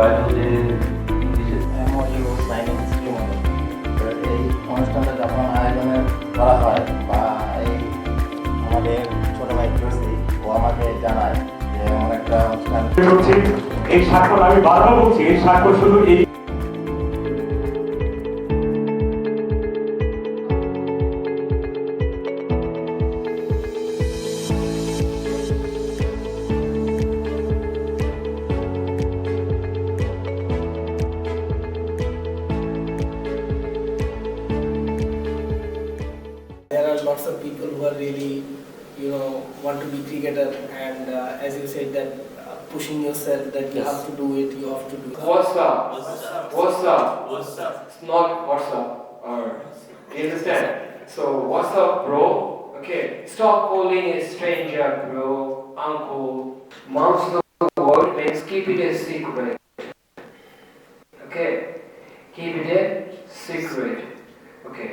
বাইরে MoU signing scheme এই অনুষ্ঠানটা যখন আয়োজনের করা হয় বা এই আমাদের ছোট ভাই জোসি ও আমাকে জানায় যে এমন একটা অনুষ্ঠান হচ্ছে এই স্বাক্ষর আমি বারবার বলছি এই স্বাক্ষর শুধু এই There are lots of people who are really, want to be cricketer, and as you said that pushing yourself, that you have to do it, you have to do it. What's up? What's up? It's not what's up. Or you understand? So what's up, bro? Okay. Stop calling a stranger, bro, uncle. Most of the world means keep it a secret. Okay. Keep it a secret. Okay.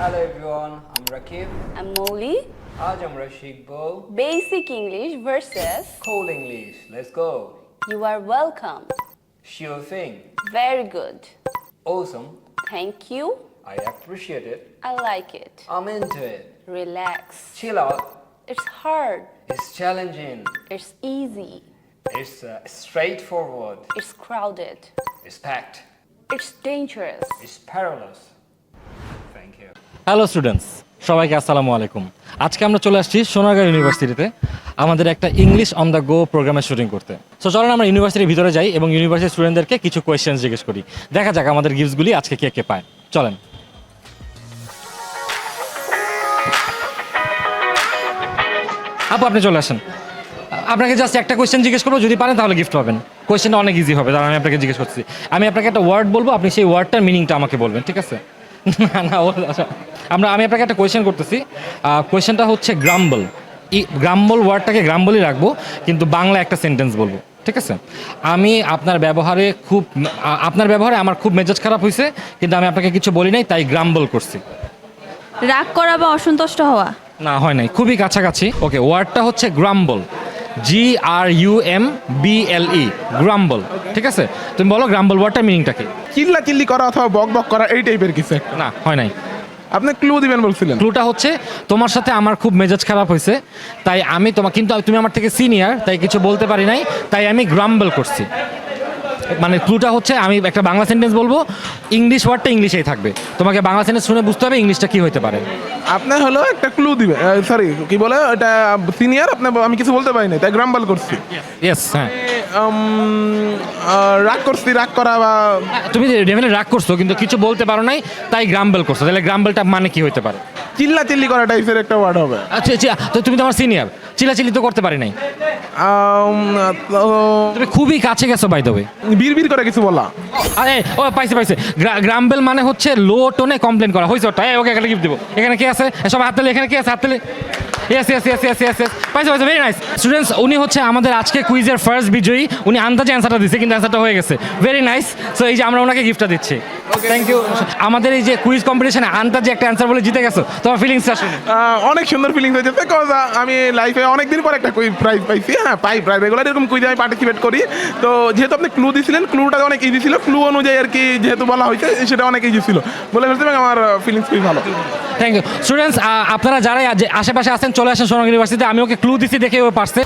Hello everyone, I'm Rakib. I'm Molly. আজ আমরা শিখব Basic English versus Cool English. Let's go. You are welcome. Sure thing. Very good. Awesome. Thank you. I appreciate it. I like it. I'm into it. Relax. Chill out. It's hard. It's challenging. It's easy. It's straightforward. It's crowded. It's packed. It's dangerous. It's perilous. Thank you. Hello students, সবাইকে আসসালামু আলাইকুম। আজকে আমরা চলে আসছি সোনারগাঁও ইউনিভার্সিটিতে আমাদের একটা ইংলিশ অন দ্য গো প্রোগ্রামের শুটিং করতে। সো চলেন আমরা ইউনিভার্সিটির ভিতরে যাই এবং ইউনিভার্সিটির স্টুডেন্টদেরকে কিছু কোয়েশ্চেন জিজ্ঞেস করি। দেখা যাক আমাদের গিফটসগুলি আজকে কে কে পায়। চলেন। আপু আপনি চলে আসেন। আপনাকে জাস্ট একটা কোয়েশ্চেন জিজ্ঞেস করবো, যদি পারেন তাহলে গিফট পাবেন। কোয়েশ্চেনটা অনেক ইজি হবে, তাহলে আমি আপনাকে জিজ্ঞেস করছি। আমি আপনাকে একটা ওয়ার্ড বলবো, আপনি সেই ওয়ার্ডটার মিনিংটা আমাকে বলবেন, ঠিক আছে? না না আচ্ছা, আমি আপনাকে একটা কোয়েশ্চেন করতেছি। কোয়েশ্চেনটা হচ্ছে গ্রাম্বল। গ্রাম্বল ওয়ার্ডটাকে গ্রাম্বলই রাখবো, কিন্তু বাংলা একটা সেন্টেন্স বলবো, ঠিক আছে? আমি আপনার ব্যবহারে আমার খুব মেজাজ খারাপ হয়েছে, কিন্তু আমি আপনাকে কিছু বলি নাই, তাই গ্রাম্বল করছি। রাগ করা বা অসন্তুষ্ট হওয়া। না, হয় নাই, খুবই কাছাকাছি। ওকে, ওয়ার্ডটা হচ্ছে গ্রাম্বল, GRUMBLE, গ্রাম্বল, ঠিক আছে? তুমি বলো গ্রাম্বল ওয়ার্ডটার মিনিংটা কি? চিল্লা চিল্লি করা অথবা বক বক করা এই টাইপের কিছু একটা। না, হয় নাই। আপনি ক্লু দিবেন বলছিলেন। ক্লুটা হচ্ছে তোমার সাথে আমার খুব মেজাজ খারাপ হয়েছে, তাই আমি কিন্তু তুমি আমার থেকে সিনিয়র, তাই কিছু বলতে পারি নাই, তাই আমি গ্রাম্বল করছি। মানে ক্লুটা হচ্ছে আমি একটা বাংলা সেন্টেন্স বলবো, ইংলিশ ওয়ার্ডটা ইংলিশেই থাকবে, তোমাকে বাংলা সেন্টেন্স শুনে বুঝতে হবে ইংলিশটা কি হতে পারে। আপনি হলো একটা ক্লু দিবেন, সরি কি বলে এটা সিনিয়র, আমি কিছু বলতে পারি না তাই গ্রাম্বল করছি। ইয়েস, হ্যাঁ। রাগ করছি, রাগ করা বা তুমি ডেফিনেটলি রাগ করছো, কিন্তু কিছু বলতে পারো নাই, তাই গ্রাম্বল করছো। তাহলে গ্রাম্বলটা মানে কি হতে পারে? চিল্লা চিল্লি করা টাইপের একটা ওয়ার্ড হবে। আচ্ছা আচ্ছা, তো তুমি তো আমার সিনিয়র, চিল্লাচিল্লি তো করতে পারি নাই। তুমি খুবই কাছে গেছো বাই দ্য ওয়ে। বীর বীর করে কিছু বলা। আরে ও পাইছে। গ্রাম্বেল মানে হচ্ছে লো টোনে কমপ্লেন করা। হয়েছে ওটা। ওকে, একটা গিফট দেবো। এখানে কে আছে? সব হাত তালে। এখানে কে আছে? হাত তালে। ইয়েস। পাইছে, ভেরি নাইস। স্টুডেন্টস, উনি হচ্ছে আমাদের আজকে কুইজের ফার্স্ট বিজয়ী। উনি আন্দাজে অ্যান্সারটা দিচ্ছে, কিন্তু অ্যান্সারটা হয়ে গেছে। Very nice. সো এই যে আমরা ওনাকে গিফটটা দিচ্ছি। Thank you. আমাদের এই যে কুইজ কম্পিটিশনে আন্দাজে একটা অ্যান্সার বলে জিতে গেছো, তোমার ফিলিংসটা শুনি। অনেক সুন্দর ফিলিংস হয়েছে, বিকজ আমি লাইফে অনেকদিন পর একটা কুইজ প্রাইজ পাইছি। হ্যাঁ, প্রায় রেগুলার এরকম কুইজে আমি পার্টিসিপেট করি। তো যেহেতু আপনি ক্লু দিয়েছিলেন, ক্লুটা অনেক ইজি ছিল, ক্লু অনুযায়ী আর কি যেহেতু বলা হয়েছে সেটা অনেক ইজি ছিল বলে ফেলতে, এবং আমার ফিলিংস খুবই ভালো। Thank you. স্টুডেন্টস, আপনারা যারাই আশেপাশে আছেন চলে আসেন সোনারগাঁও ইউনিভার্সিটিতে। আমি ওকে ক্লু দিচ্ছি, দেখে ও পারছে।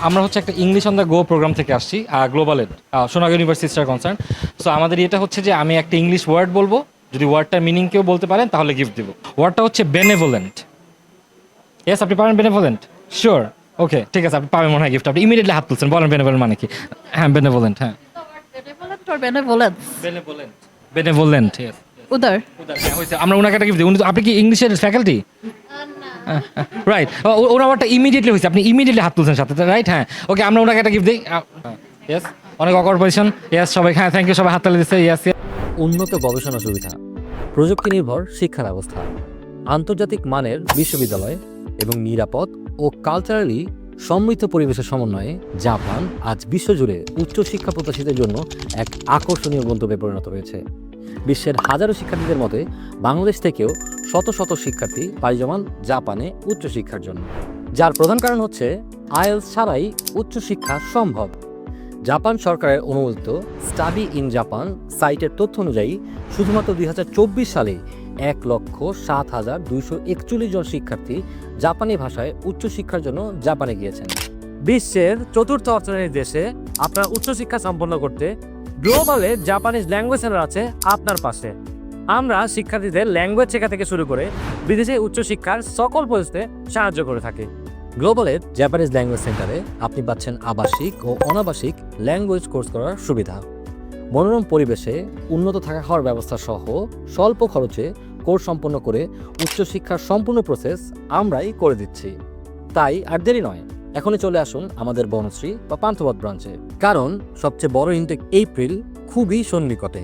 আমরা হচ্ছে একটা English on the go program থেকে আসছি, গ্লোবাল এড, সোনারগাঁও ইউনিভার্সিটির কনসার্ন। সো আমাদের এটা হচ্ছে যে আমি একটা ইংলিশ ওয়ার্ড বলবো, যদি ওয়ার্ডটার মিনিং কেউ বলতে পারেন তাহলে গিফট দিব। ওয়ার্ডটা হচ্ছে বেনেভোলেন্ট। ইয়েস, আপনি পারেন বেনেভোলেন্ট? শিওর। ওকে, ঠিক আছে, আপনি পাবেন মনে হয় গিফট। আপনি ইমিডিয়েটলি হাত তুলছেন, বলেন বেনেভোলেন্ট মানে কি? হ্যাঁ, বেনেভোলেন্ট। হ্যাঁ, বেনেভোলেন্ট। ইয়েস, উদার। হয়েছে। আমরা ওনাকে একটা গিফট দিই। আপনি কি ইংলিশের ফ্যাকাল্টি? রাইট, ওনার ওয়ার্ডটা ইমিডিয়েটলি হয়েছে, আপনি ইমিডিয়েটলি হাত তুলছেন সাথে, রাইট? হ্যাঁ, ওকে, আমরা ওনাকে একটা গিফট দিই। ইয়েস, অনেক অকওয়ার্ড পজিশন। ইয়েস, সবাই হ্যাঁ, থ্যাংক ইউ, সবাই হাত তালি দিচ্ছে। ইয়েস। উন্নত গবেষণা সুবিধা, প্রযুক্তি নির্ভর শিক্ষা ব্যবস্থা, আন্তর্জাতিক মানের বিশ্ববিদ্যালয় এবং নিরাপদ ও কালচারালি সমৃদ্ধ পরিবেশের সমন্বয়ে জাপান আজ বিশ্বজুড়ে উচ্চশিক্ষা প্রত্যাশীদের জন্য এক আকর্ষণীয় গন্তব্যে পরিণত হয়েছে। বিশ্বের হাজারো শিক্ষার্থীদের মতে বাংলাদেশ থেকেও শত শত শিক্ষার্থী পাড়ি জমান জাপানে উচ্চশিক্ষার জন্য, যার প্রধান কারণ হচ্ছে আইএলস ছাড়াই উচ্চশিক্ষা সম্ভব। জাপান সরকারের অনুমোদিত স্টাডি ইন জাপান সাইটের তথ্য অনুযায়ী শুধুমাত্র 2024 সালে 1,07,241 জন শিক্ষার্থী জাপানি ভাষায় উচ্চশিক্ষার জন্য জাপানে গিয়েছেন। বিশ্বের চতুর্থ অর্থনৈতিক দেশে আপনার উচ্চশিক্ষা সম্পন্ন করতে গ্লোবালে জাপানিজ ল্যাঙ্গুয়েজ সেন্টার আছে আপনার পাশে। আমরা শিক্ষার্থীদের ল্যাঙ্গুয়েজ শেখা থেকে শুরু করে বিদেশে উচ্চশিক্ষার সকল প্রসেসে সাহায্য করে থাকি। গ্লোবালের জাপানিজ ল্যাঙ্গুয়েজ সেন্টারে আপনি পাচ্ছেন আবাসিক ও অনাবাসিক ল্যাঙ্গুয়েজ কোর্স করার সুবিধা, মনোরম পরিবেশে উন্নত থাকা খাওয়ার ব্যবস্থা সহ স্বল্প খরচে কোর্স সম্পন্ন করে উচ্চশিক্ষার সম্পূর্ণ প্রসেস আমরাই করে দিচ্ছি। তাই আর দেরি নয়, এখনই চলে আসুন আমাদের বনশ্রী বা পান্থপথ ব্রাঞ্চে, কারণ সবচেয়ে বড় ইনটেক এপ্রিল খুবই সন্নিকটে।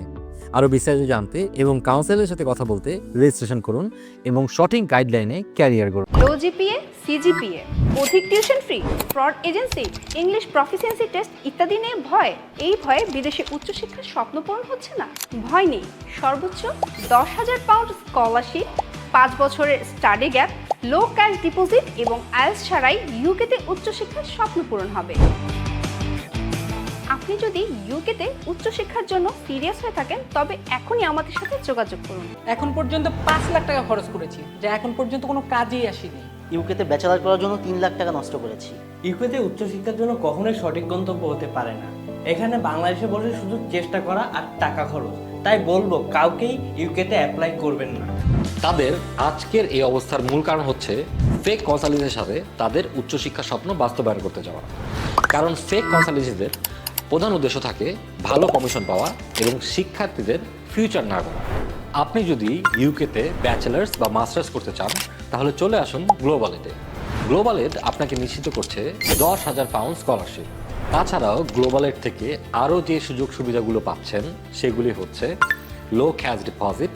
আরও বিস্তারিত জানতে এবং কাউন্সিলের সাথে কথা বলতে রেজিস্ট্রেশন করুন এবং সঠিক গাইডলাইনে ক্যারিয়ার করুন। লো জিপিএ, সিজিপিএ, অধিক tuition fee, fraud agency, English proficiency test ইত্যাদি নিয়ে ভয়, এই ভয়ে বিদেশে উচ্চশিক্ষার স্বপ্ন পূরণ হচ্ছে না? ভয় নেই, সর্বোচ্চ 10,000 পাউন্ড স্কলারশিপ, 5 বছরের স্টাডি গ্যাপ, লো ক্যাশ ডিপোজিট এবং আইএলস ছাড়াই ইউকেতে উচ্চশিক্ষার স্বপ্ন পূরণ হবে। আপনি যদি ইউকেতে উচ্চশিক্ষার জন্য সিরিয়াস হয়ে থাকেন তবে এখনই আমাদের সাথে যোগাযোগ করুন। এখন পর্যন্ত 5 লাখ টাকা খরচ করেছি, যা এখন পর্যন্ত কোনো কাজেই আসেনি। ইউকেতে ব্যাচেলার করার জন্য 3 লাখ টাকা নষ্ট করেছি। ইউকেতে উচ্চশিক্ষার জন্য কখনোই সঠিক গন্তব্য হতে পারে না। এখানে বাংলাদেশে বসে শুধু চেষ্টা করা আর টাকা খরচ। তাই বলবো কাউকেই ইউকেতে অ্যাপ্লাই করবেন না। তাদের আজকের এই অবস্থার মূল কারণ হচ্ছে ফেক কনসালটেন্সির সাথে তাদের উচ্চশিক্ষা স্বপ্ন বাস্তবায়ন করতে যাওয়া। কারণ ফেক কনসালটেন্সিদের প্রধান উদ্দেশ্য থাকে ভালো কমিশন পাওয়া এবং শিক্ষার্থীদের ফিউচার না করা। আপনি যদি ইউকেতে ব্যাচেলার্স বা মাস্টার্স করতে চান তাহলে চলে আসুন গ্লোবাল এডে। গ্লোবাল এড আপনাকে নিশ্চিত করছে 10,000 পাউন্ড স্কলারশিপ। তাছাড়াও গ্লোবাল এড থেকে আরও যে সুযোগ সুবিধাগুলো পাচ্ছেন সেগুলি হচ্ছে লো ক্যাশ ডিপোজিট,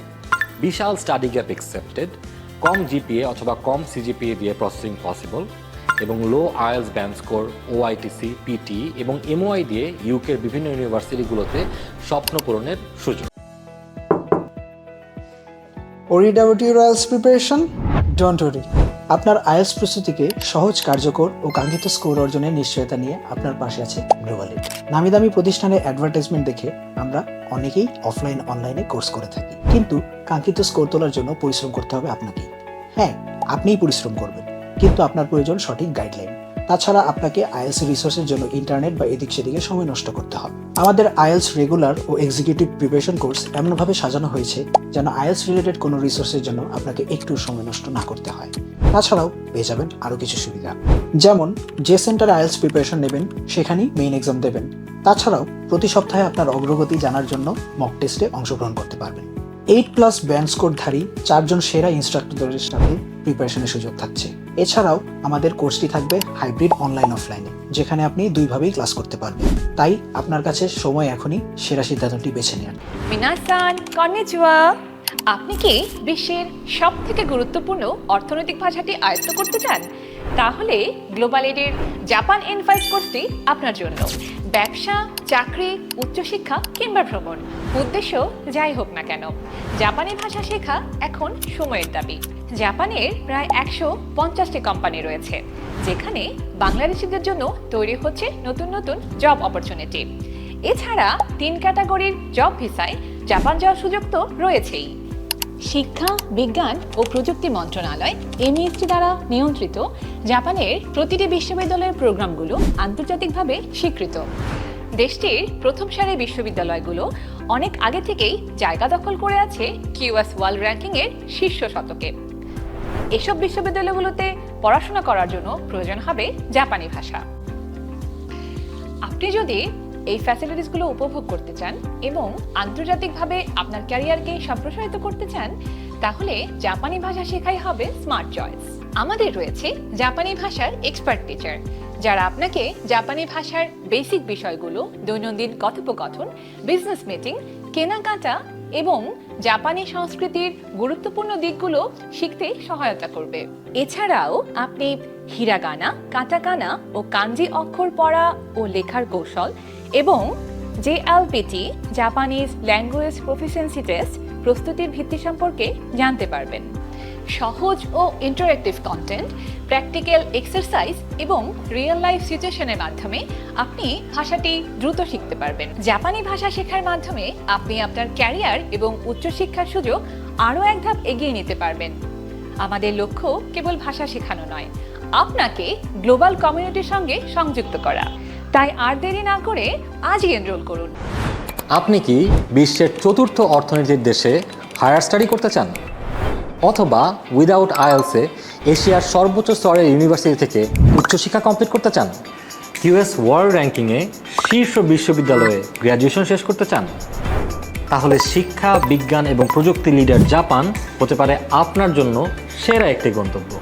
বিশাল স্টাডি গ্যাপ অ্যাকসেপ্টেড, কম জিপিএ অথবা কম সিজিপিএ দিয়ে প্রসেসিং পসিবল এবং লো আইএলস ব্যান্ড স্কোর, ওআইটিসি, পিটি এবং এমওআই দিয়ে ইউকের বিভিন্ন ইউনিভার্সিটিগুলোতে স্বপ্ন পূরণের সুযোগ। Worried about your IELTS preparation? Don't worry. আপনার আইএলস প্রস্তুতিকে সহজ, কার্যকর ও কাঙ্ক্ষিত স্কোর অর্জনের নিশ্চয়তা নিয়ে আপনার পাশে আছে গ্লোবাল এড। নামি দামি প্রতিষ্ঠানের অ্যাডভার্টাইজমেন্ট দেখে আমরা অনেকেই অফলাইন অনলাইনে কোর্স করে থাকি, কিন্তু কাঙ্ক্ষিত স্কোর তোলার জন্য পরিশ্রম করতে হবে আপনাকেই। হ্যাঁ, আপনিই পরিশ্রম করবেন, কিন্তু আপনার প্রয়োজন সঠিক গাইডলাইন। তাছাড়া আপনাকে আইএলস রিসোর্সের জন্য ইন্টারনেট বা এদিক সেদিকে সময় নষ্ট করতে হবে। আমাদের আইএলস রেগুলার ও এক্সিকিউটিভ প্রিপারেশন কোর্স এমনভাবে সাজানো হয়েছে যেন আইএলস রিলেটেড কোনো রিসোর্সের জন্য আপনাকে একটু সময় নষ্ট না করতে হয়। তাছাড়াও পেয়ে যাবেন আরও কিছু সুবিধা, যেমন যে সেন্টারে আইএলস প্রিপারেশন নেবেন সেখানেই মেইন এক্সাম দেবেন। তাছাড়াও প্রতি সপ্তাহে আপনার অগ্রগতি জানার জন্য মক টেস্টে অংশগ্রহণ করতে পারবেন। 8+ ব্যান্ড স্কোরধারী 4 জন সেরা ইনস্ট্রাক্টরদের সাথে প্রিপারেশনের সুযোগ থাকছে। এছাড়াও আমাদের কোর্সটি থাকবে হাইব্রিড অনলাইন অফলাইনে, যেখানে আপনি দুইভাবেই ক্লাস করতে পারবেন। তাই আপনার কাছে সময় এখনই সেরা সিদ্ধান্তটি বেছে নেন। মিনাসান কন্নিচিওয়া। আপনি কি বিশ্বের সবথেকে গুরুত্বপূর্ণ অর্থনৈতিক ভাষাটি আয়ত্ত করতে চান? তাহলে গ্লোবাল এডের জাপান N5 কোর্সটি আপনার জন্য। ব্যবসা, চাকরি, উচ্চশিক্ষা কিংবা ভ্রমণ, উদ্দেশ্য যাই হোক না কেন, জাপানি ভাষা শেখা এখন সময়ের দাবি। জাপানের প্রায় 150টি কোম্পানি রয়েছে, যেখানে বাংলাদেশিদের জন্য তৈরি হচ্ছে নতুন নতুন জব অপরচুনিটি। এছাড়া 3 ক্যাটাগরির জব ভিসায় জাপান যাওয়ার সুযোগ তো রয়েছেই। শিক্ষা, বিজ্ঞান ও প্রযুক্তি মন্ত্রণালয় MIST দ্বারা নিয়ন্ত্রিত জাপানের প্রতিটি বিশ্ববিদ্যালয়ের প্রোগ্রামগুলো আন্তর্জাতিকভাবে স্বীকৃত। দেশটির প্রথম সারির বিশ্ববিদ্যালয়গুলো অনেক আগে থেকেই জায়গা দখল করে আছে QS ওয়ার্ল্ড র্যাঙ্কিংয়ের শীর্ষ শতকে। এসব বিশ্ববিদ্যালয়গুলোতে পড়াশোনা করার জন্য প্রয়োজন হবে জাপানি ভাষা। আপনি যদি এই ফ্যাসিলিটিসগুলো উপভোগ করতে চান এবং আন্তর্জাতিকভাবে আপনার ক্যারিয়ারকে সম্প্রসারিত করতে চান, তাহলে জাপানি ভাষা শেখাই হবে স্মার্ট চয়েস। আমাদের রয়েছে জাপানি ভাষার এক্সপার্ট টিচার, যারা আপনাকে জাপানি ভাষার বেসিক বিষয়গুলো, দৈনন্দিন কথোপকথন, বিজনেস মিটিং, কেনাকাটা এবং জাপানি সংস্কৃতির গুরুত্বপূর্ণ দিকগুলো শিখতে সহায়তা করবে। এছাড়াও আপনি হিরাগানা, কাটাকানা ও কাঞ্জি অক্ষর পড়া ও লেখার কৌশল এবং JLPT Japanese language proficiency test প্রস্তুতির ভিত্তি সম্পর্কে জানতে পারবেন। সহজ ও ইন্টারেক্টিভ কন্টেন্ট, প্র্যাকটিক্যাল এক্সারসাইজ এবং রিয়েল লাইফ সিচুয়েশনের মাধ্যমে আপনি ভাষাটি দ্রুত শিখতে পারবেন। জাপানি ভাষা শেখার মাধ্যমে আপনি আপনার ক্যারিয়ার এবং উচ্চশিক্ষার সুযোগ আরও এক ধাপ এগিয়ে নিতে পারবেন। আমাদের লক্ষ্য কেবল ভাষা শেখানো নয়, আপনাকে গ্লোবাল কমিউনিটির সঙ্গে সংযুক্ত করা। তাই আর দেরি না করে আজই এনরোল করুন। আপনি কি বিশ্বের চতুর্থ অর্থনীতির দেশে হায়ার স্টাডি করতে চান, অথবা উইদাউট আইএলসে এশিয়ার সর্বোচ্চ স্তরের ইউনিভার্সিটি থেকে উচ্চশিক্ষা কমপ্লিট করতে চান, QS ওয়ার্ল্ড র্যাঙ্কিংয়ে শীর্ষ বিশ্ববিদ্যালয়ে গ্র্যাজুয়েশন শেষ করতে চান? তাহলে শিক্ষা, বিজ্ঞান এবং প্রযুক্তি লিডার জাপান হতে পারে আপনার জন্য সেরা একটি গন্তব্য।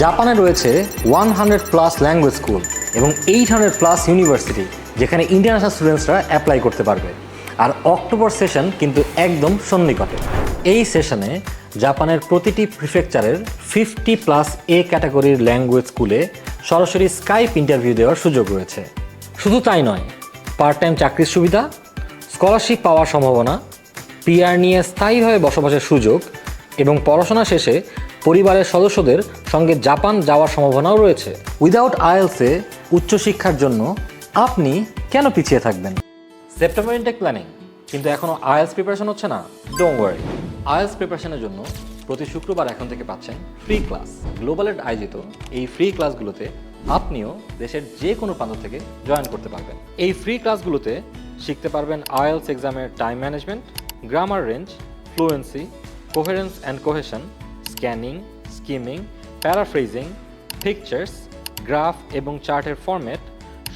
জাপানে রয়েছে 100+ ল্যাঙ্গুয়েজ স্কুল এবং 800+ ইউনিভার্সিটি, যেখানে ইন্টারন্যাশনাল স্টুডেন্টসরা অ্যাপ্লাই করতে পারবে। আর অক্টোবর সেশন কিন্তু একদম সন্নিকটে। এই সেশনে জাপানের প্রতিটি প্রিফেকচারের 50+ A ক্যাটাগরির ল্যাঙ্গুয়েজ স্কুলে সরাসরি স্কাইপ ইন্টারভিউ দেওয়ার সুযোগ রয়েছে। শুধু তাই নয়, পার্ট টাইম চাকরির সুবিধা, স্কলারশিপ পাওয়ার সম্ভাবনা, PR নিয়ে স্থায়ীভাবে বসবাসের সুযোগ এবং পড়াশোনা শেষে পরিবারের সদস্যদের সঙ্গে জাপান যাওয়ার সম্ভাবনাও রয়েছে। উইদাউট আইএলসে উচ্চশিক্ষার জন্য আপনি কেন পিছিয়ে থাকবেন? সেপ্টেম্বর ইনটেক প্ল্যানিং, কিন্তু এখনও আইএলস প্রিপারেশন হচ্ছে না? ডোন্ট ওয়ারি, আইএলস প্রিপারেশনের জন্য প্রতি শুক্রবার এখন থেকে পাচ্ছেন ফ্রি ক্লাস। গ্লোবালেট আয়োজিত এই ফ্রি ক্লাসগুলোতে আপনিও দেশের যে কোনো প্রান্ত থেকে জয়েন করতে পারবেন। এই ফ্রি ক্লাসগুলোতে শিখতে পারবেন আইএলস এক্সামের time management, grammar range, fluency, coherence and cohesion, scanning, skimming, paraphrasing, pictures, graph এবং চার্টের ফরম্যাট,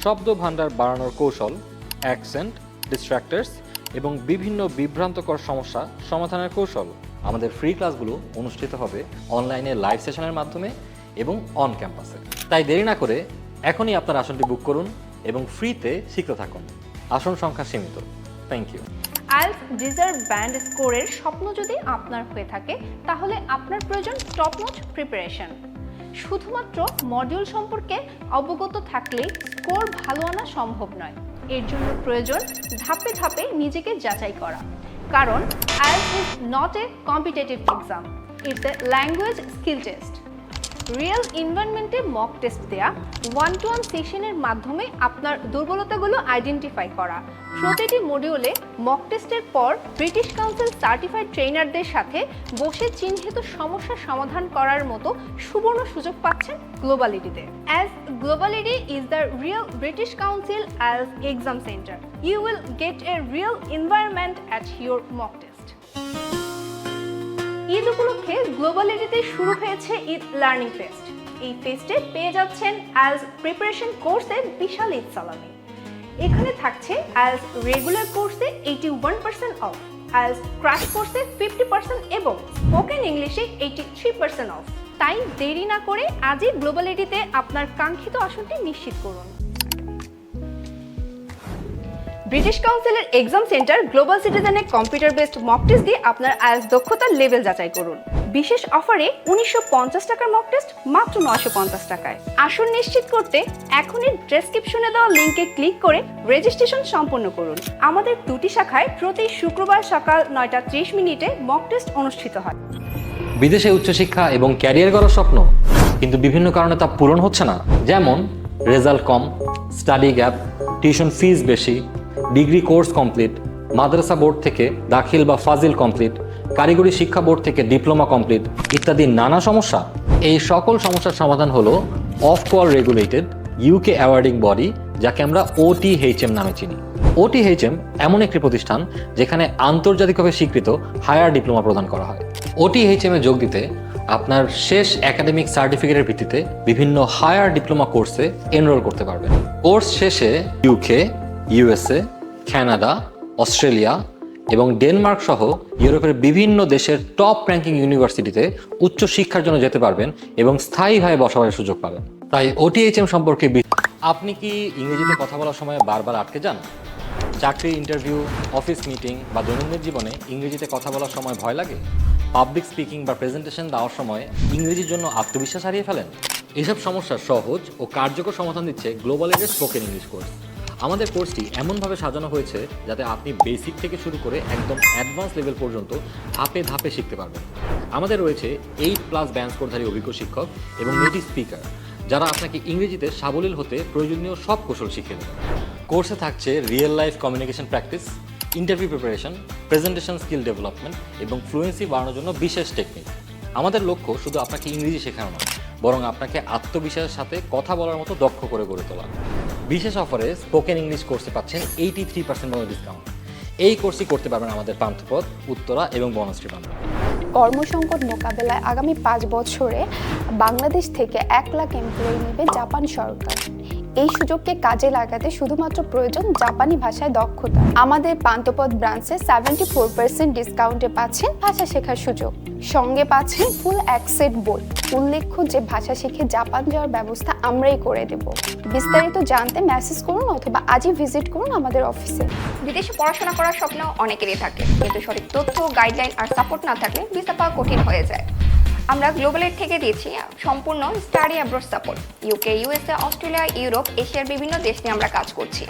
শব্দ ভাণ্ডার বাড়ানোর কৌশল, অ্যাকসেন্ট, ডিস্ট্রাক্টার্স এবং বিভিন্ন বিভ্রান্তকর সমস্যা সমাধানের কৌশল। আমাদের ফ্রি ক্লাসগুলো অনুষ্ঠিত হবে অনলাইনে লাইভ সেশনের মাধ্যমে এবং অন ক্যাম্পাসে। তাই দেরি না করে এখনই আপনার আসনটি বুক করুন এবং ফ্রিতে শিখতে থাকুন। আসন সংখ্যা সীমিত। Thank you. IELTS deserve band স্কোরের স্বপ্ন যদি আপনার হয়ে থাকে, তাহলে আপনার প্রয়োজন টপ নচ প্রিপারেশন। শুধুমাত্র মডিউল সম্পর্কে অবগত থাকলেই স্কোর ভালো আনা সম্ভব নয়। এর জন্য প্রয়োজন ধাপে ধাপে নিজেকে যাচাই করা, কারণ IELTS is not a competitive exam, it's a language skill test. Real এনভায়রনমেন্টে মক টেস্ট দেয়া, 1-to-1 সেশনের মাধ্যমে আপনার দুর্বলতাগুলো আইডেন্টিফাই করা, প্রতিটি মডিউলে মক টেস্টের পর ব্রিটিশ কাউন্সিল সার্টিফাইড ট্রেনারদের সাথে বসে চিহ্নিত সমস্যার সমাধান করার মতো সুবর্ণ সুযোগ পাচ্ছেন গ্লোবালিটিতে। As Globality is the real British Council as exam centre, you will get a real environment at your mock test. Eid উপলক্ষে গ্লোবালিটিতে শুরু হয়েছে ঈদ লার্নিং ফেস্ট। এই ফেস্টে পেয়ে যাচ্ছেন আইএলটিএস প্রিপারেশন কোর্সে বিশাল ঈদ সালামি। এখানে থাকছে আইএলটিএস রেগুলার কোর্সে 81% অফ, আইএলটিএস ক্র্যাশ কোর্সে 50% এবং স্পোকেন ইংলিশে 83% অফ। তাই দেরি না করে আজই গ্লোবালিটিতে আপনার কাঙ্ক্ষিত আসনটি নিশ্চিত করুন। ব্রিটিশ কাউন্সিলের এক্সাম সেন্টার গ্লোবাল সিটিজেনে কম্পিউটার বেসড মক টেস্ট দিয়ে আপনার আইএলটিএস দক্ষতার লেভেল যাচাই করুন। বিশেষ অফারে 1950 টাকার মক টেস্ট মাত্র 950 টাকায়। আসন নিশ্চিত করতে এখনই ডেসক্রিপশনে দেওয়া লিংকে ক্লিক করে রেজিস্ট্রেশন সম্পন্ন করুন। আমাদের দুটি শাখায় প্রতি শুক্রবার সকাল 9:30 মক টেস্ট অনুষ্ঠিত হয়। বিদেশে উচ্চশিক্ষা এবং ক্যারিয়ার গড়ার স্বপ্ন, কিন্তু বিভিন্ন কারণে তা পূরণ হচ্ছে না। যেমন রেজাল্ট কম, স্টাডি গ্যাপ, টিউশন ফিস বেশি, ডিগ্রি কোর্স কমপ্লিট, মাদ্রাসা বোর্ড থেকে দাখিল বা ফাজিল কমপ্লিট, কারিগরি শিক্ষা বোর্ড থেকে ডিপ্লোমা কমপ্লিট ইত্যাদি নানা সমস্যা। এই সকল সমস্যার সমাধান হলো অফকোয়াল রেগুলেটেড UK অ্যাওয়ার্ডিং বডি, যাকে আমরা OTHM নামে চিনি। OTHM এমন একটি প্রতিষ্ঠান যেখানে আন্তর্জাতিকভাবে স্বীকৃত হায়ার ডিপ্লোমা প্রদান করা হয়। OTHM এ যোগ দিতে আপনার শেষ একাডেমিক সার্টিফিকেটের ভিত্তিতে বিভিন্ন হায়ার ডিপ্লোমা কোর্সে এনরোল করতে পারবেন। কোর্স শেষে UK, USA, কানাডা, অস্ট্রেলিয়া এবং ডেনমার্ক সহ ইউরোপের বিভিন্ন দেশের টপ র্যাঙ্কিং ইউনিভার্সিটিতে উচ্চশিক্ষার জন্য যেতে পারবেন এবং স্থায়ীভাবে বসবাসের সুযোগ পাবেন। তাই OTHM সম্পর্কে আপনি কি ইংরেজিতে কথা বলার সময় বারবার আটকে যান? চাকরি ইন্টারভিউ, অফিস মিটিং বা দৈনন্দিন জীবনে ইংরেজিতে কথা বলার সময় ভয় লাগে? পাবলিক স্পিকিং বা প্রেজেন্টেশন দেওয়ার সময় ইংরেজির জন্য আত্মবিশ্বাস হারিয়ে ফেলেন? এসব সমস্যার সহজ ও কার্যকর সমাধান দিচ্ছে গ্লোবাল এডের স্পোকেন ইংলিশ কোর্স। আমাদের কোর্সটি এমনভাবে সাজানো হয়েছে যাতে আপনি বেসিক থেকে শুরু করে একদম অ্যাডভান্স লেভেল পর্যন্ত ধাপে ধাপে শিখতে পারবেন। আমাদের রয়েছে 8+ ব্যান্ড স্কোরধারী অভিজ্ঞ শিক্ষক এবং নেটিভ স্পিকার, যারা আপনাকে ইংরেজিতে সাবলীল হতে প্রয়োজনীয় সব কৌশল শিখিয়ে দেবেন। কোর্সে থাকছে real life communication practice, interview preparation, presentation skill development এবং ফ্লুয়েন্সি বাড়ানোর জন্য বিশেষ টেকনিক। আমাদের লক্ষ্য শুধু আপনাকে ইংরেজি শেখানো নয়, বরং আপনাকে আত্মবিশ্বাসের সাথে কথা বলার মতো দক্ষ করে গড়ে তোলা। বিশেষ অফারে স্পোকেন ইংলিশ কোর্সে পাচ্ছেন 83% মতো ডিসকাউন্ট। এই কোর্সই করতে পারবেন আমাদের পান্থপথ, উত্তরা এবং বনশ্রী বাংলা। কর্মসংকট মোকাবেলায় আগামী 5 বছরে বাংলাদেশ থেকে 1 লাখ এমপ্লয়ি নেবে জাপান সরকার। এই সুযোগকে কাজে লাগাতে শুধুমাত্র প্রয়োজন জাপানি ভাষায় দক্ষতা। আমাদের পান্থপথ ব্রাঞ্চে 74% ডিসকাউন্টে পাচ্ছেন ভাষা শেখার সুযোগ, সঙ্গে পাচ্ছেন ফুল অ্যাক্সেস বই। উল্লেখ্য যে ভাষা শিখে জাপান যাওয়ার ব্যবস্থা আমরাই করে দেব। বিস্তারিত জানতে মেসেজ করুন অথবা আজই ভিজিট করুন আমাদের অফিসে। বিদেশে পড়াশোনা করার স্বপ্ন অনেকেরই থাকে, কিন্তু সঠিক তথ্য, গাইডলাইন আর সাপোর্ট না থাকলে ভিসা পাওয়া কঠিন হয়ে যায়। আমরা গ্লোবাল এড থেকে দিয়েছি সম্পূর্ণ study abroad support. UK, USA, Australia, Europe, এশিয়ার বিভিন্ন দেশ নিয়ে আমরা কাজ করছি।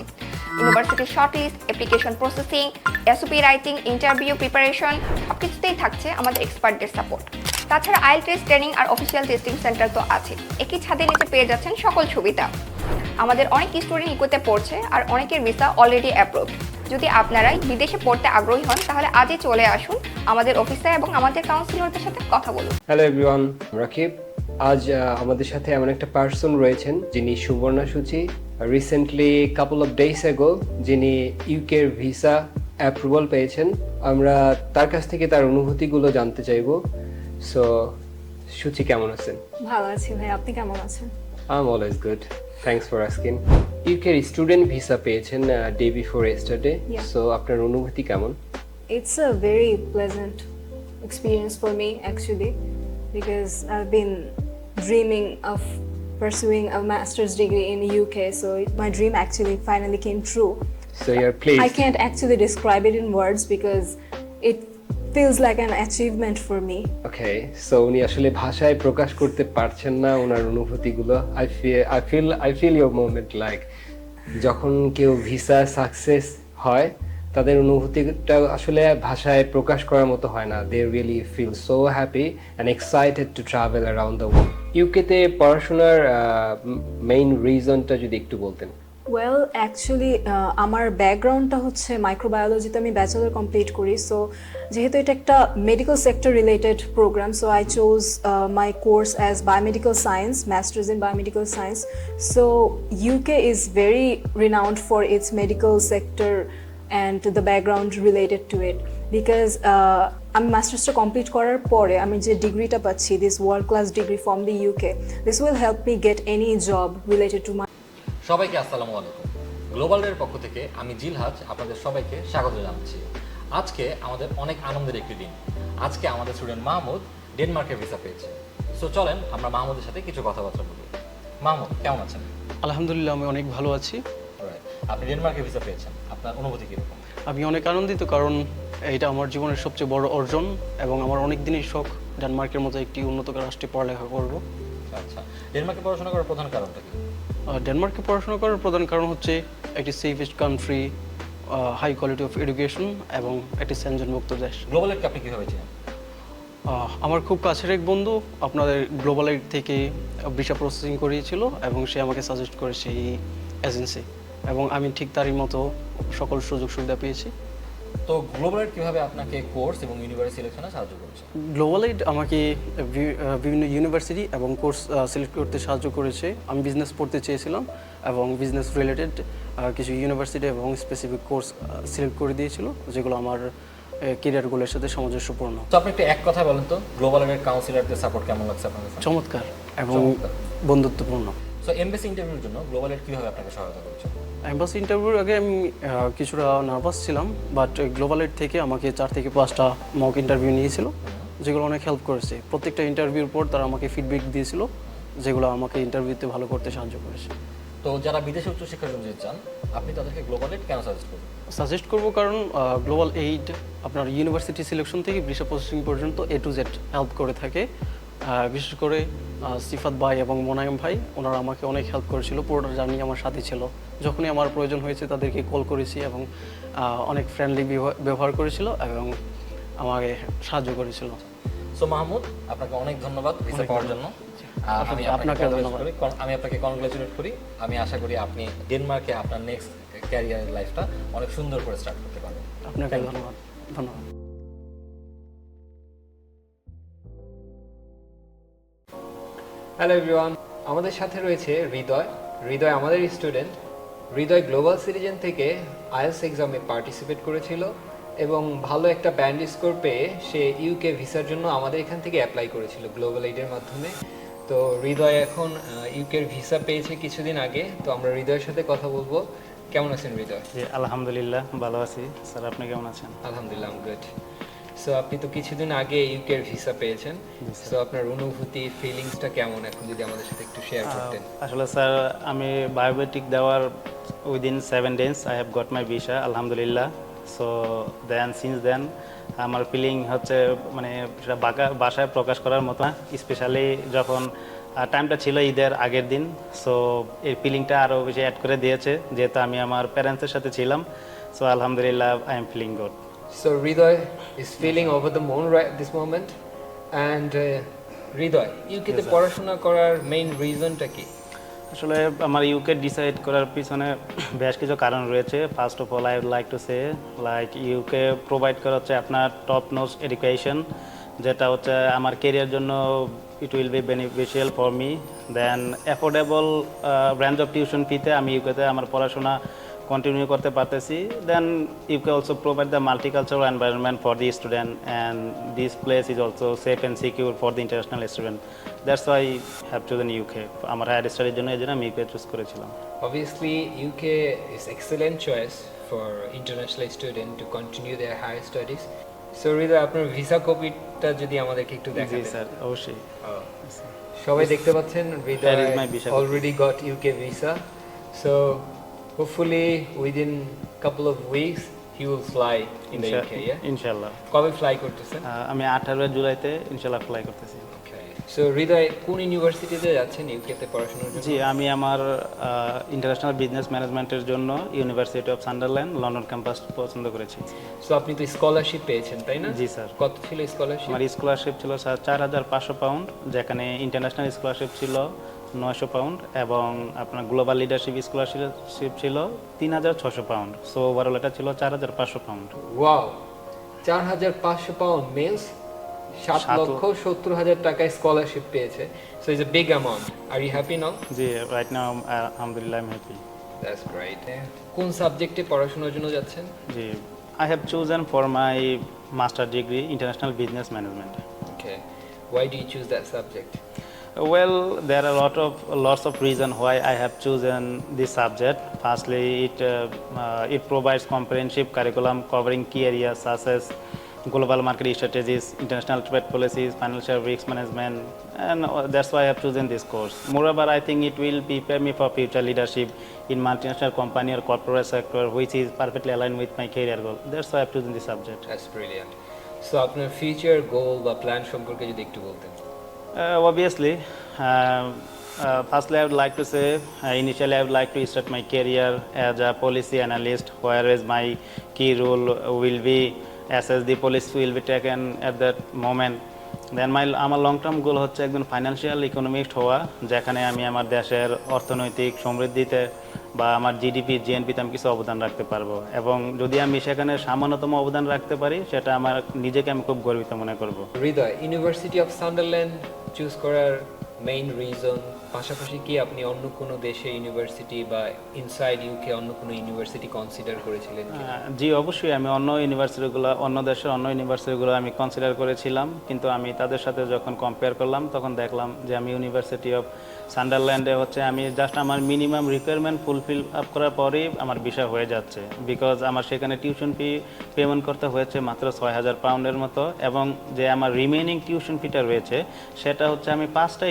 University shortlist, application processing, SOP writing, interview preparation সব কিছুতেই থাকছে আমাদের এক্সপার্টদের সাপোর্ট। তাছাড়া আইএলটিএস ট্রেনিং আর অফিসিয়াল টেস্টিং সেন্টার তো আছে। একই ছাদের নিচে পেয়ে যাচ্ছেন সকল সুবিধা। আমাদের অনেক স্টুডেন্ট ইকোতে পড়ছে আর অনেকের ভিসা অলরেডি অ্যাপ্রুভড। যদি আপনারা বিদেশে পড়তে আগ্রহী হন তাহলে আজই চলে আসুন আমাদের অফিসে এবং আমাদের কাউন্সিলরদের সাথে কথা বলুন। Hello everyone, Rakib. আজ আমাদের সাথে এমন একটা পার্সন রয়েছেন যিনি সুবর্ণা সূচি, recently couple of days ago যিনি ইউকের ভিসা অ্যাপ্রুভাল পেয়েছেন। আমরা তার কাছ থেকে তার অনুভূতিগুলো জানতে চাইবো। সো সূচি, কেমন আছেন? ভালো আছি ভাই, আপনি কেমন আছেন? I'm always good. Thanks for asking. ইউকের স্টুডেন্ট ভিসা পেয়েছেন day before yesterday. Yeah. So আপনার অনুভূতি কেমন? It's a very pleasant experience for me actually, because I've been dreaming of pursuing a master's degree in the UK, so my dream actually finally came true. So you're pleased. I can't actually describe it in words because it feels like an achievement for me. Okay, so উনি আসলে ভাষায় প্রকাশ করতে পারছেন না ওনার অনুভূতিগুলো। I feel your moment, like যখন কেউ visa success হয় তাদের অনুভূতিটা আসলে ভাষায় প্রকাশ করার মতো হয় না। They really feel so happy and excited to travel around the world. ইউকেতে পড়াশোনার মেইন রিজনটা যদি একটু বলতেন। ওয়েল অ্যাকচুয়ালি আমার ব্যাকগ্রাউন্ডটা হচ্ছে মাইক্রোবায়োলজিতে আমি ব্যাচেলর কমপ্লিট করি। সো যেহেতু এটা একটা medical sector related program, so I chose my course as biomedical science, masters in biomedical science. So UK is very renowned for its medical sector and the background related to it. Because আমি মাস্টার্সটা complete করার পরে আমি যে ডিগ্রিটা পাচ্ছি, this world class degree from the UK, this will help me get any job related to my. সবাইকে আসসালামু আলাইকুম। গ্লোবালের পক্ষ থেকে আমি জিলহাজ আপনাদের সবাইকে স্বাগত জানাচ্ছি। আজকে আমাদের অনেক আনন্দের একটি দিন। আজকে আমাদের স্টুডেন্ট মাহমুদ ডেনমার্কের ভিসা পেয়েছে। সো চলেন আমরা মাহমুদের সাথে কিছু কথাবার্তা বলি। মাহমুদ, কেমন আছেন? আলহামদুলিল্লাহ, আমি অনেক ভালো আছি। আপনি ডেনমার্কের ভিসা পেয়েছেন, আপনার অনুভূতি কীরকম? আমি অনেক আনন্দিত, কারণ এটা আমার জীবনের সবচেয়ে বড় অর্জন এবং আমার অনেক দিনই শখ ডেনমার্কের মতো একটি উন্নত রাষ্ট্রে পড়ালেখা করব। আচ্ছা, ডেনমার্কে পড়াশোনা করার প্রধান কারণটা কি? ডেনমার্কে পড়াশোনা করার প্রধান কারণ হচ্ছে একটি safest country, high quality of education এবং একটি সেনজনমুক্ত দেশ। গ্লোবাল এডকে আপনি কীভাবে চেনেন? আমার খুব কাছের এক বন্ধু আপনাদের গ্লোবাল এড থেকে ভিসা প্রসেসিং করিয়েছিল এবং সে আমাকে সাজেস্ট করে সেই এজেন্সি, এবং আমি ঠিক তারই মতো সকল সুযোগ সুবিধা পেয়েছি। তো গ্লোবাল এড কীভাবে আপনাকে কোর্স এবং ইউনিভার্সিটি সিলেকশনে সাহায্য করেছে? গ্লোবাল এড আমাকে বিভিন্ন ইউনিভার্সিটি এবং কোর্স সিলেক্ট করতে সাহায্য করেছে। আমি বিজনেস পড়তে চেয়েছিলাম এবং বিজনেস রিলেটেড কিছু ইউনিভার্সিটি এবং স্পেসিফিক কোর্স সিলেক্ট করে দিয়েছিল, যেগুলো আমার কেরিয়ার গোলের সাথে সামঞ্জস্যপূর্ণ। তো আপনি একটু এক কথা বলেন তো, গ্লোবাল এডের কাউন্সিলরদের সাপোর্ট কেমন লাগছে আপনার কাছে? চমৎকার এবং বন্ধুত্বপূর্ণ। সো এমবেসি ইন্টারভিউর জন্য গ্লোবাল এড কীভাবে আপনাকে সহায়তা করেছে? এমবাসি ইন্টারভিউর আগে আমি কিছুটা নার্ভাস ছিলাম, বাট গ্লোবাল এড থেকে আমাকে 4 থেকে 5টা মক ইন্টারভিউ নিয়েছিল, যেগুলো অনেক হেল্প করেছে। প্রত্যেকটা ইন্টারভিউর পর তারা আমাকে ফিডব্যাক দিয়েছিল, যেগুলো আমাকে ইন্টারভিউতে ভালো করতে সাহায্য করেছে। তো যারা বিদেশে উচ্চশিক্ষার জন্য যেতে চান আপনি তাদেরকে গ্লোবাল এইড কেন সাজেস্ট করবেন? সাজেস্ট করব কারণ গ্লোবাল এইড আপনার ইউনিভার্সিটি সিলেকশন থেকে ভিসা প্রসেসিং পর্যন্ত A to Z হেল্প করে থাকে। বিশেষ করে সিফাত ভাই এবং মোনায়েম ভাই ওনারা আমাকে অনেক হেল্প করেছিল, পুরোটা জার্নি আমার সাথে ছিল। যখনই আমার প্রয়োজন হয়েছে তাদেরকে কল করেছি এবং অনেক ফ্রেন্ডলি ব্যবহার করেছিল এবং আমাকে সাহায্য করেছিল। সো মাহমুদ, আপনাকে অনেক ধন্যবাদ ভিসা পাওয়ার জন্য। আপনাকে ধন্যবাদ। আমি আপনাকে কনগ্রাচুলেট করি। আমি আশা করি আপনি ডেনমার্কে আপনার নেক্সট ক্যারিয়ার লাইফটা অনেক সুন্দর করে স্টার্ট করতে পারবেন। আপনাকে ধন্যবাদ। ধন্যবাদ। হ্যালো এভরিওয়ান, আমাদের সাথে রয়েছে হৃদয়। হৃদয় আমাদের স্টুডেন্ট। হৃদয় গ্লোবাল সিটিজেন থেকে আইএলটিএস এক্সামে পার্টিসিপেট করেছিল এবং ভালো একটা ব্যান্ড স্কোর পেয়ে সে ইউকে ভিসার জন্য আমাদের এখান থেকে অ্যাপ্লাই করেছিল গ্লোবাল এইডের মাধ্যমে। তো হৃদয় এখন ইউকের ভিসা পেয়েছে কিছুদিন আগে। তো আমরা হৃদয়ের সাথে কথা বলবো। কেমন আছেন হৃদয়? জি আলহামদুলিল্লাহ ভালো আছি স্যার, আপনি কেমন আছেন? আলহামদুলিল্লাহ গুড। সো আপনি তো কিছুদিন আগে ইউকের ভিসা পেয়েছেন, সো আপনার অনুভূতি ফিলিংসটা কেমন এখন যদি আমাদের সাথে একটু শেয়ার করতেন? আসলে স্যার আমি বায়োমেট্রিক দেওয়ার within 7 days I have got my visa আলহামদুলিল্লাহ। সো দেন সিন্স দেন আমার ফিলিং হচ্ছে মানে সেটা বাসায় প্রকাশ করার মতো না, স্পেশালি যখন টাইমটা ছিল ঈদের আগের দিন। সো এই ফিলিংটা আরও বেশি অ্যাড করে দিয়েছে যেহেতু আমি আমার প্যারেন্টসের সাথে ছিলাম। সো আলহামদুলিল্লাহ I am feeling good. So Hridoy is feeling over the moon right at this moment. And Hridoy, ইউকেতে পড়াশোনা করার মেইন রিজনটা কি? আসলে আমার ইউকে ডিসাইড করার পিছনে বেশ কিছু কারণ রয়েছে। First of all I would like to say like UK provide করা হচ্ছে আপনার টপ নোচ এডুকেশন, যেটা হচ্ছে আমার কেরিয়ার জন্য it will be beneficial for me. Then affordable range of tuition ফিতে আমি ইউকেতে আমার পড়াশোনা কন্টিনিউ করতে পারতেছি। Then U K also provide the multicultural environment for the student and this place is also safe and secure for the international student. That's why have chosen UK. আমার higher স্টাডির জন্য এই জন্য আমি ইউকে চুজ করেছিলাম। Obviously UK is excellent choice for international student to continue their higher studies. So Hridoy, আপনার visa কপিটা যদি আমাদেরকে একটু দেখান। জি স্যার অবশ্যই। সবাই দেখতে পাচ্ছেন Hridoy already got UK visa. So hopefully within couple of weeks he will fly in the UK, yeah? ইনশাআল্লাহ। কবে ফ্লাই করতেছেন? আমি 18 জুলাইতে ইনশাআল্লাহ ফ্লাই করতেছি। সো হৃদয় কোন ইউনিভার্সিটিতে যাচ্ছেন ইউকেতে পড়াশোনার জন্য? জি আমি আমার ইন্টারন্যাশনাল বিজনেস ম্যানেজমেন্টের জন্য university of Sunderland London campus পছন্দ করেছি। সো আপনি তো স্কলারশিপ পেয়েছেন তাই না? জি স্যার। কত ছিল স্কলারশিপ? আমার স্কলারশিপ ছিল স্যার 4500 পাউন্ড, যেখানে ইন্টারন্যাশনাল স্কলারশিপ ছিল 900 পাউন্ড এবং আপনার গ্লোবাল লিডারশিপ স্কলারশিপ ছিল 3600 পাউন্ড। সো ওভারঅল এটা ছিল 4500 পাউন্ড। ওয়াও, 4500 পাউন্ড মিন্স 7,70,000 টাকায় স্কলারশিপ পেয়েছে। So it's a big amount. Are you happy now? জি রাইট নাও আলহামদুলিল্লাহ I am happy. That's great. কোন সাবজেক্টে পড়াশোনার জন্য যাচ্ছেন? জি I have chosen for my master degree international business management. Okay. Why do you choose that subject? Well, there are lots of reasons why I have chosen this subject. Firstly, it provides comprehensive curriculum covering key areas such as global market strategies, international trade policies, financial risk management, and that's why I have chosen this course. Moreover, I think it will prepare me for future leadership in multinational company or corporate sector, which is perfectly aligned with my career goal. That's why I have chosen this subject. That's brilliant. So আপনার future goal বা plan সম্পর্কে যদি একটু বলতেন। Obviously, firstly I would like to say initially I would like to start my career as a policy analyst, whereas my key role will be assess the policy will be taken at that moment. দেন আমার long term goal হচ্ছে একজন financial economist হওয়া, যেখানে আমি আমার দেশের অর্থনৈতিক সমৃদ্ধিতে বা আমার জিডিপি জিএনপিতে আমি কিছু অবদান রাখতে পারবো, এবং যদি আমি সেখানে সামান্যতম অবদান রাখতে পারি সেটা আমার নিজেকে আমি খুব গর্বিত মনে করব। হৃদয়, ইউনিভার্সিটি অফ সান্ডারল্যান্ড চুজ করার মেইন রিজন, পাশাপাশি কি আপনি অন্য কোনো দেশে ইউনিভার্সিটি বা ইনসাইড ইউকে অন্য কোনো ইউনিভার্সিটি কনসিডার করেছিলেন? জি অবশ্যই, আমি অন্য দেশের অন্য ইউনিভার্সিটিগুলো আমি কনসিডার করেছিলাম, কিন্তু আমি তাদের সাথে যখন কম্পেয়ার করলাম তখন দেখলাম যে আমি ইউনিভার্সিটি অফ সান্ডারল্যান্ডে হচ্ছে আমি জাস্ট আমার মিনিমাম রিকোয়ারমেন্ট ফুলফিল আপ করার পরেই আমার বিষয় হয়ে যাচ্ছে, বিকজ আমার সেখানে টিউশন ফি পেমেন্ট করতে হয়েছে মাত্র 6000 পাউন্ডের মতো, এবং যে আমার রিমেইনিং টিউশন ফিটা রয়েছে সেটা হচ্ছে আমি 5টা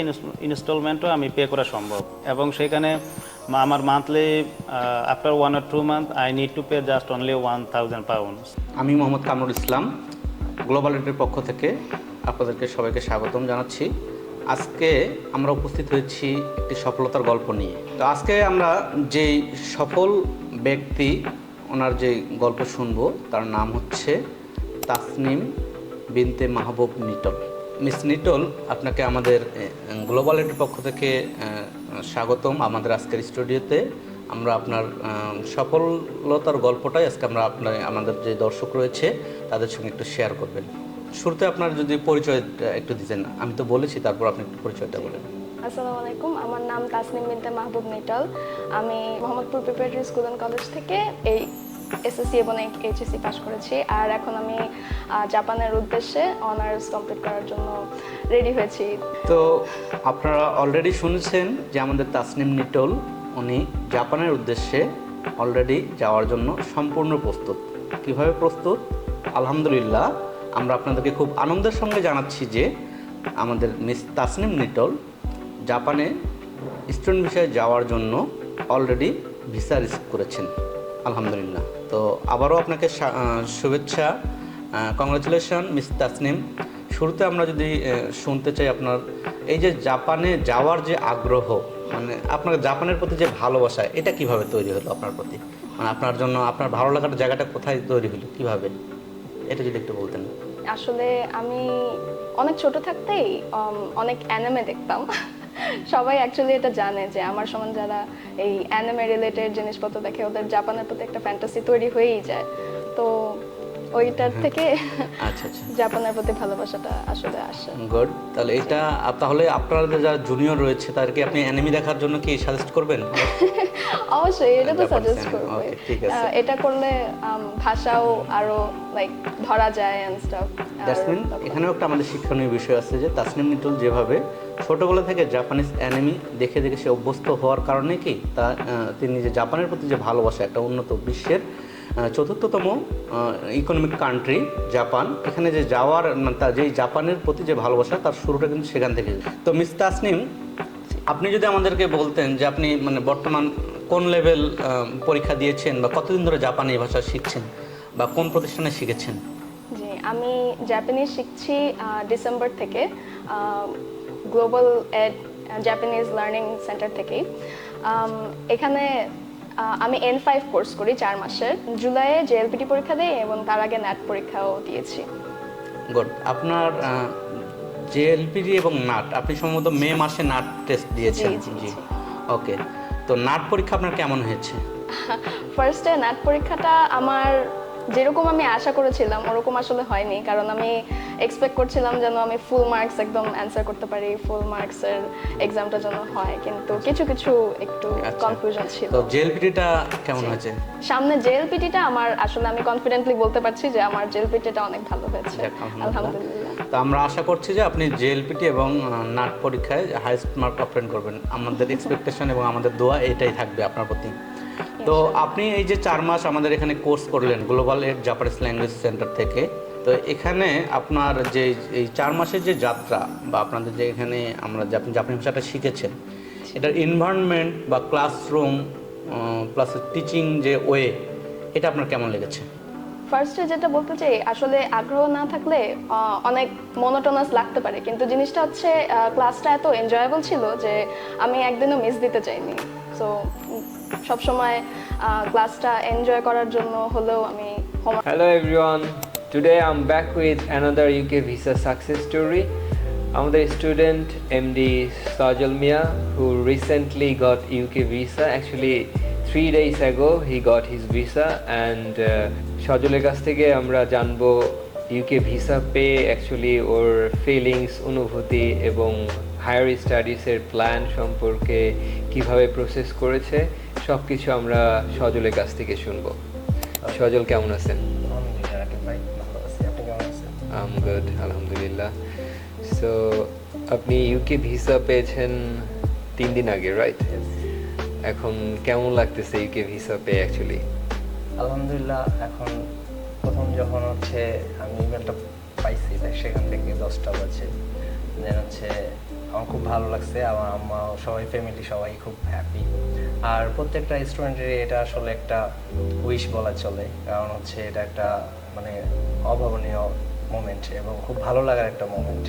ইনস্টলমেন্টও আমি পে করা সম্ভব, এবং সেখানে আমার monthly after 1 or 2 months I need to pay just only 1000 pounds। আমি মোহাম্মদ কামরুল ইসলাম, গ্লোবাল এডের পক্ষ থেকে আপনাদেরকে সবাইকে স্বাগতম জানাচ্ছি। আজকে আমরা উপস্থিত হয়েছি একটি সফলতার গল্প নিয়ে। তো আজকে আমরা যেই সফল ব্যক্তি ওনার যে গল্প শুনবো তার নাম হচ্ছে তাসনিম বিনতে মাহবুব নিটল। মিস নিটল, আপনাকে আমাদের গ্লোবাল এডের পক্ষ থেকে স্বাগতম আমাদের আজকের স্টুডিওতে। আমরা আপনার সফলতার গল্পটাই আজকে আমরা আমাদের যে দর্শক রয়েছে তাদের সঙ্গে একটু শেয়ার করবেন। শুরুতে আপনার যদি পরিচয় একটু দিতেন। আমি তো বলেছি, তারপর আপনি একটু পরিচয়টা বলেন। আসসালামু আলাইকুম, আমার নাম তাসনিম বিনতে মাহবুব নিটল। আমি Mohammadpur preparatory school and college থেকে এই এসএসসি এবং এইচএসসি পাস করেছি, আর এখন আমি জাপানের উদ্দেশ্যে অনার্স কমপ্লিট করার জন্য রেডি হয়েছি। তো আপনারা অলরেডি শুনেছেন যে আমাদের তাসনিম নিটল উনি জাপানের উদ্দেশ্যে অলরেডি যাওয়ার জন্য সম্পূর্ণ প্রস্তুত। কিভাবে প্রস্তুত? আলহামদুলিল্লাহ, আমরা আপনাদেরকে খুব আনন্দের সঙ্গে জানাচ্ছি যে আমাদের মিস তাসনিম নিটল জাপানে স্টুডেন্ট ভিসায় যাওয়ার জন্য অলরেডি ভিসা রিসিভ করেছেন। আলহামদুলিল্লাহ। তো আবারও আপনাকে শুভেচ্ছা, কংগ্রাচুলেশন মিস তাসনিম। শুরুতে আমরা যদি শুনতে চাই আপনার এই যে জাপানে যাওয়ার যে আগ্রহ, মানে আপনার জাপানের প্রতি যে ভালোবাসা, এটা কিভাবে তৈরি হলো আপনার প্রতি? মানে আপনার জন্য আপনার ভালো লাগার জায়গাটা কোথায় তৈরি হলো, কিভাবে, এটা যদি একটু বলতেন। আসলে আমি অনেক ছোট থাকতেই অনেক অ্যানিমে দেখতাম। সবাই অ্যাকচুয়ালি এটা জানে যে আমার সমান যারা এই অ্যানিমে রিলেটেড জিনিসপত্র দেখে ওদের জাপানের প্রতি একটা ফ্যান্টাসি তৈরি হয়েই যায়। তো ওইটার থেকে জাপানের প্রতি ভালোবাসাটা আসলে আসে। গুড। তাহলে এটা তাহলে আপনাদের যারা জুনিয়র রয়েছে তাদেরকে আপনি অ্যানিমে দেখার জন্য কি সাজেস্ট করবেন? অবশ্যই, এটা তো সাজেস্ট করব। এটা করলে ভাষাও আরো লাইক ধরা যায় এন্ড স্টাফ। তাসনিম, এখানেও একটা আমাদের শিক্ষণীয় বিষয় আছে যে তাসনিম নিটল যেভাবে ছোটবেলা থেকে জাপানিজ অ্যানিমে দেখে দেখে সে অভ্যস্ত হওয়ার কারণে কি তিনি যে জাপানের প্রতি যে ভালোবাসা, একটা উন্নত বিশ্বের ৪র্থতম ইকোনমিক কান্ট্রি জাপান, এখানে যে যাওয়ার যেই জাপানের প্রতি যে ভালোবাসা তার শুরুটা কিন্তু সেখান থেকে। তো মিস তাসনিম, আপনি যদি আমাদেরকে বলতেন যে আপনি মানে বর্তমান কোন লেভেল পরীক্ষা দিয়েছেন বা কতদিন ধরে জাপানি ভাষা শিখছেন বা কোন প্রতিষ্ঠানে শিখেছেন? জি, আমি জাপানিজ শিখছি ডিসেম্বর থেকে Global Ed Japanese Learning Centre থেকে। এখানে আমি N5 কোর্স করি 4 মাসের। জুলাইয়ে জেএলপিটি পরীক্ষা দিই এবং তার আগে ন্যাট পরীক্ষাও দিয়েছি। গুড। আপনার জেএলপিটি এবং নাট, আপনি সম্ভবত মে মাসে নাট টেস্ট দিয়েছেন। জি, ওকে। তো নাট পরীক্ষা আপনার কেমন হয়েছে? ফার্স্টে নাট পরীক্ষাটা আমার যেরকম আমি আশা করেছিলাম ওরকম আসলে হয়নি, কারণ আমি এক্সপেক্ট করছিলাম যেন আমি ফুল মার্কস একদম অ্যান্সার করতে পারি, ফুল মার্কসের এক্সামটা যেন হয়, কিন্তু কিছু কিছু একটু কনফিউশন ছিল। তো জেএলপিটিটা কেমন হয়েছে? সামনে জেএলপিটিটা আমার আসলে আমি কনফিডেন্টলি বলতে পারছি যে আমার জেএলপিটিটা অনেক ভালো হয়েছে, আলহামদুলিল্লাহ। তো আমরা আশা করছি যে আপনি জেএলপিটি এবং নাট পরীক্ষায় হাইয়েস্ট মার্ক অবটেন করবেন। আমাদের এক্সপেকটেশন এবং আমাদের দোয়া এটাই থাকবে আপনার প্রতি। তো আপনি এই যে 4 মাস আমাদের এখানে কোর্স করলেন Global Ed Japanese Language Centre থেকে, তো এখানে আপনার যে এই 4 মাসের যে যাত্রা বা আপনাদের যে এখানে আমরা জাপানি ভাষাটা শিখেছেন, এটার এনভায়রনমেন্ট বা ক্লাসরুম প্লাস টিচিং যে ওয়ে, এটা আপনার কেমন লেগেছে? ফার্স্টে যেটা বলতে চাই, আসলে আগ্রহ না থাকলে অনেক মনোটোনাস লাগতে পারে, কিন্তু জিনিসটা হচ্ছে ক্লাসটা এত এনজয়েবল ছিল যে আমি একদিনও মিস দিতে চাইনি। সো সবসময় ক্লাসটা এনজয় করার জন্য হলেও আমি। Hello everyone, today I'm back with another UK visa success story. আমাদের student MD Sajal Mia, who recently got UK visa. Actually 3 days ago he got his visa, and সজলের কাছ থেকে আমরা জানবো UK ভিসা পেয়ে অ্যাকচুয়ালি ওর feelings, অনুভূতি এবং higher স্টাডিজের plan সম্পর্কে কিভাবে প্রসেস করেছে সব কিছু আমরা সজলের কাছ থেকে শুনবো। সজল, কেমন আছেন? I'm good, আলহামদুলিল্লাহ। সো আপনি ইউকে ভিসা পেয়েছেন 3 দিন আগে, রাইট? এখন কেমন লাগতেছে ইউকে ভিসা পেয়ে অ্যাকচুয়ালি? আলহামদুলিল্লাহ, এখন প্রথম যখন হচ্ছে আমি ইমেলটা পাইছি সেখান থেকে 10টা বাজে দেন হচ্ছে আমার খুব ভালো লাগছে, আমার আম্মা সবাই ফ্যামিলি সবাই খুব হ্যাপি। আর প্রত্যেকটা স্টুডেন্টের এটা আসলে একটা উইশ বলা চলে, কারণ হচ্ছে এটা একটা মানে অভাবনীয় মোমেন্ট এবং খুব ভালো লাগার একটা মোমেন্ট।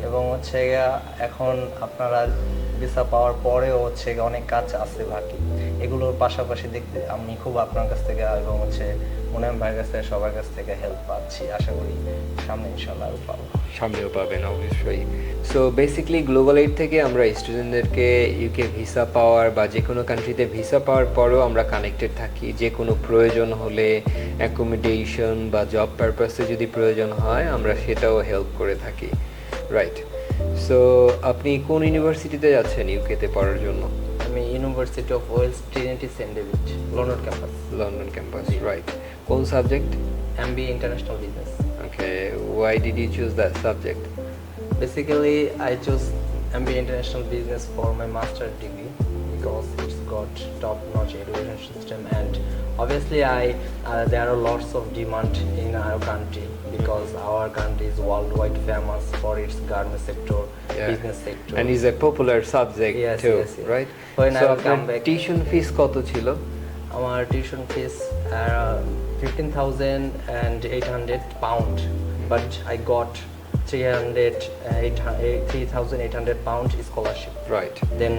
এবং হচ্ছে এখন আপনারা ভিসা পাওয়ার পরেও হচ্ছে অনেক কাজ আছে বাকি, এগুলোর পাশাপাশি দেখতে আমি খুব আপনার কাছ থেকে এবং হচ্ছে মুনায়েম ভাইয়ের কাছ থেকে সবার কাছ থেকে হেল্প পাচ্ছি, আশা করি সামনে ইনশাল্লাহ আরও পাবো। সামনেও পাবেন অবশ্যই। সো বেসিক্যালি গ্লোবাল এইড থেকে আমরা স্টুডেন্টদেরকে ইউকে ভিসা পাওয়ার বা যে কোনো কান্ট্রিতে ভিসা পাওয়ার পরেও আমরা কানেক্টেড থাকি, যে কোনো প্রয়োজন হলে অ্যাকোমোডেশন বা জব পারপাসে যদি প্রয়োজন হয় আমরা সেটাও হেল্প করে থাকি, রাইট? সো আপনি কোন ইউনিভার্সিটিতে যাচ্ছেন ইউকেতে পড়ার জন্য? আমি University of Wales Trinity Saint David, London campus. London campus, right. কোন subject? MBA International Business. Okay, why did you choose that subject? Basically, I chose MBA International Business for my master's degree because it's got top-notch education system, and obviously there are lots of demand in our country because our country is worldwide famous for its garment sector, business sector, and is a popular subject too, right? When so I will come back, tuition fees কত ছিল? আমার tuition fees 15,800 pound, but I got 3,800 pound scholarship. Right. Then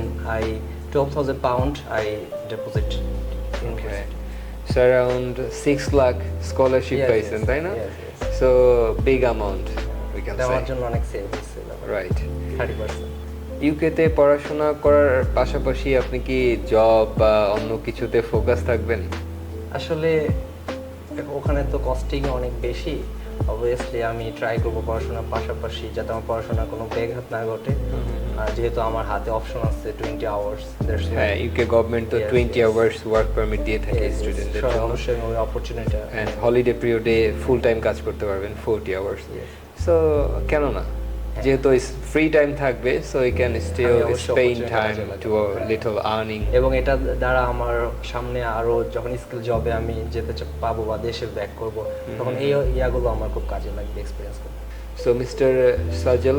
12,000 pound I deposit. Okay. So around 6 lakh scholarship পাইছেন, তাই না? So big amount we can say. আমার জন্য অনেক save হয়েছে। Right. 30%. ইউকেতে পড়াশোনা করার পাশাপাশি আপনি কি জব বা অন্য কিছুতে ফোকাস থাকবেন? আসলে ওখানে তো কস্টিং অনেক বেশি, অবভিয়াসলি আমি ট্রাই করবো পড়াশোনার পাশাপাশি যাতে আমার পড়াশোনার কোনো ব্যাঘাত না ঘটে। আর যেহেতু আমার হাতে অপশন আছে 20 আওয়ার্স, হ্যাঁ, ইউকে গভর্নমেন্ট তো 20 আওয়ার্স ওয়ার্ক পারমিট দিয়ে থাকে স্টুডেন্টদের জন্য, অবশ্যই ওই অপরচুনিটি, এন্ড হলিডে পিরিয়ডে ফুল টাইম কাজ করতে পারবেন 40 আওয়ার্স। সো কেন না, যেহেতু ফ্রি টাইম থাকবে, so you can still spend time to little earning. এবং এটা দ্বারা আমার সামনে আরো যখন স্কিল জবে আমি যেতে পাবো বা দেশে ব্যাক করব, তখন এই ইয়াগুলো আমার খুব কাজে লাগবে এক্সপেরিয়েন্স করতে। So mister Sajal,